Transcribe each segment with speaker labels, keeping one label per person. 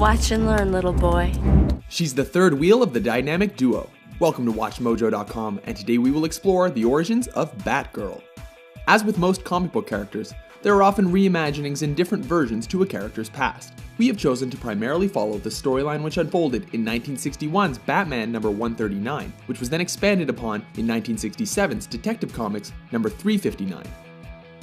Speaker 1: Watch and learn, little boy.
Speaker 2: She's the third wheel of the dynamic duo. Welcome to WatchMojo.com, and today we will explore the origins of Batgirl. As with most comic book characters, there are often reimaginings and different versions to a character's past. We have chosen to primarily follow the storyline which unfolded in 1961's Batman number 139, which was then expanded upon in 1967's Detective Comics number 359.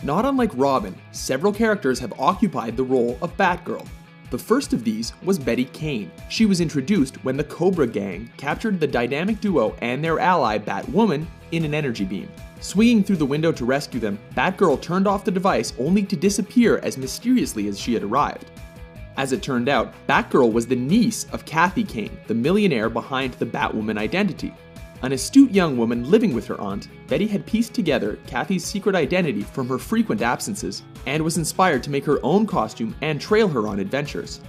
Speaker 2: Not unlike Robin, several characters have occupied the role of Batgirl. The first of these was Betty Kane. She was introduced when the Cobra Gang captured the dynamic duo and their ally Batwoman in an energy beam. Swinging through the window to rescue them, Batgirl turned off the device only to disappear as mysteriously as she had arrived. As it turned out, Batgirl was the niece of Kathy Kane, the millionaire behind the Batwoman identity. An astute young woman living with her aunt, Betty had pieced together Kathy's secret identity from her frequent absences and was inspired to make her own costume and trail her on adventures.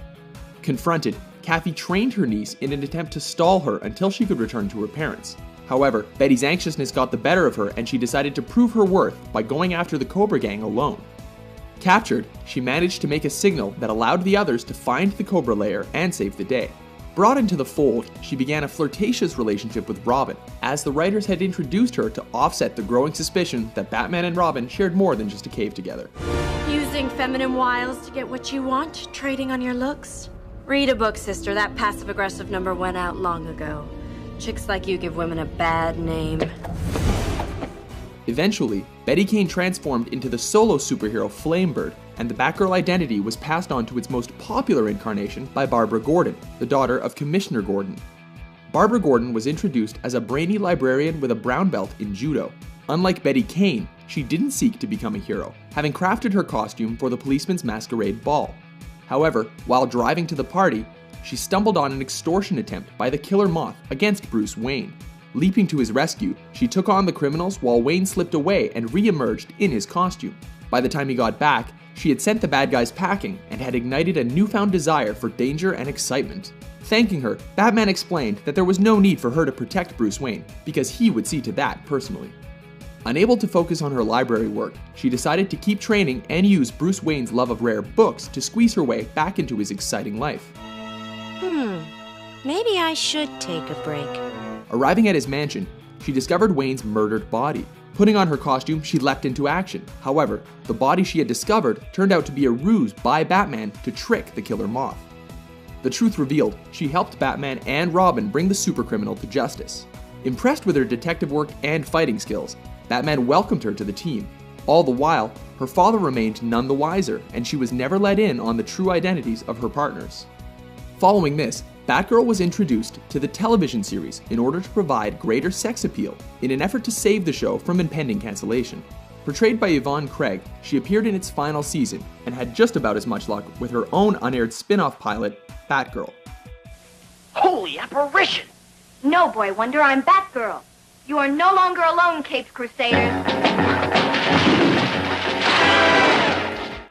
Speaker 2: Confronted, Kathy trained her niece in an attempt to stall her until she could return to her parents. However, Betty's anxiousness got the better of her and she decided to prove her worth by going after the Cobra Gang alone. Captured, she managed to make a signal that allowed the others to find the Cobra lair and save the day. Brought into the fold, she began a flirtatious relationship with Robin, as the writers had introduced her to offset the growing suspicion that Batman and Robin shared more than just a cave together.
Speaker 1: Using feminine wiles to get what you want, trading on your looks? Read a book, sister. That passive-aggressive number went out long ago. Chicks like you give women a bad name.
Speaker 2: Eventually, Betty Kane transformed into the solo superhero Flamebird, and the Batgirl identity was passed on to its most popular incarnation by Barbara Gordon, the daughter of Commissioner Gordon. Barbara Gordon was introduced as a brainy librarian with a brown belt in judo. Unlike Betty Kane, she didn't seek to become a hero, having crafted her costume for the policeman's masquerade ball. However, while driving to the party, she stumbled on an extortion attempt by the Killer Moth against Bruce Wayne. Leaping to his rescue, she took on the criminals while Wayne slipped away and re-emerged in his costume. By the time he got back, she had sent the bad guys packing and had ignited a newfound desire for danger and excitement. Thanking her, Batman explained that there was no need for her to protect Bruce Wayne, because he would see to that personally. Unable to focus on her library work, she decided to keep training and use Bruce Wayne's love of rare books to squeeze her way back into his exciting life.
Speaker 1: Maybe I should take a break.
Speaker 2: Arriving at his mansion, she discovered Wayne's murdered body. Putting on her costume, she leapt into action. However, the body she had discovered turned out to be a ruse by Batman to trick the Killer Moth. The truth revealed, she helped Batman and Robin bring the supercriminal to justice. Impressed with her detective work and fighting skills, Batman welcomed her to the team. All the while, her father remained none the wiser, and she was never let in on the true identities of her partners. Following this, Batgirl was introduced to the television series in order to provide greater sex appeal in an effort to save the show from impending cancellation. Portrayed by Yvonne Craig, she appeared in its final season and had just about as much luck with her own unaired spin-off pilot, Batgirl.
Speaker 3: Holy apparition! No, Boy Wonder, I'm Batgirl. You are no longer alone, Capes Crusaders.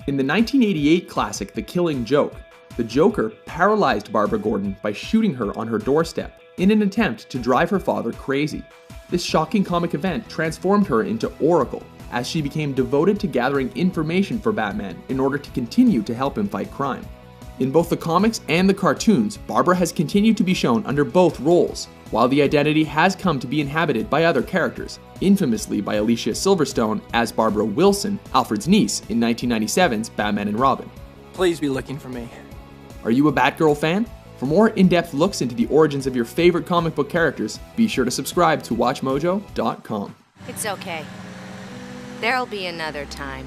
Speaker 2: In the 1988 classic The Killing Joke, the Joker paralyzed Barbara Gordon by shooting her on her doorstep in an attempt to drive her father crazy. This shocking comic event transformed her into Oracle, as she became devoted to gathering information for Batman in order to continue to help him fight crime. In both the comics and the cartoons, Barbara has continued to be shown under both roles, while the identity has come to be inhabited by other characters, infamously by Alicia Silverstone as Barbara Wilson, Alfred's niece, in 1997's Batman and Robin.
Speaker 4: Please be looking for me.
Speaker 2: Are you a Batgirl fan? For more in-depth looks into the origins of your favorite comic book characters, be sure to subscribe to WatchMojo.com.
Speaker 1: It's okay. There'll be another time.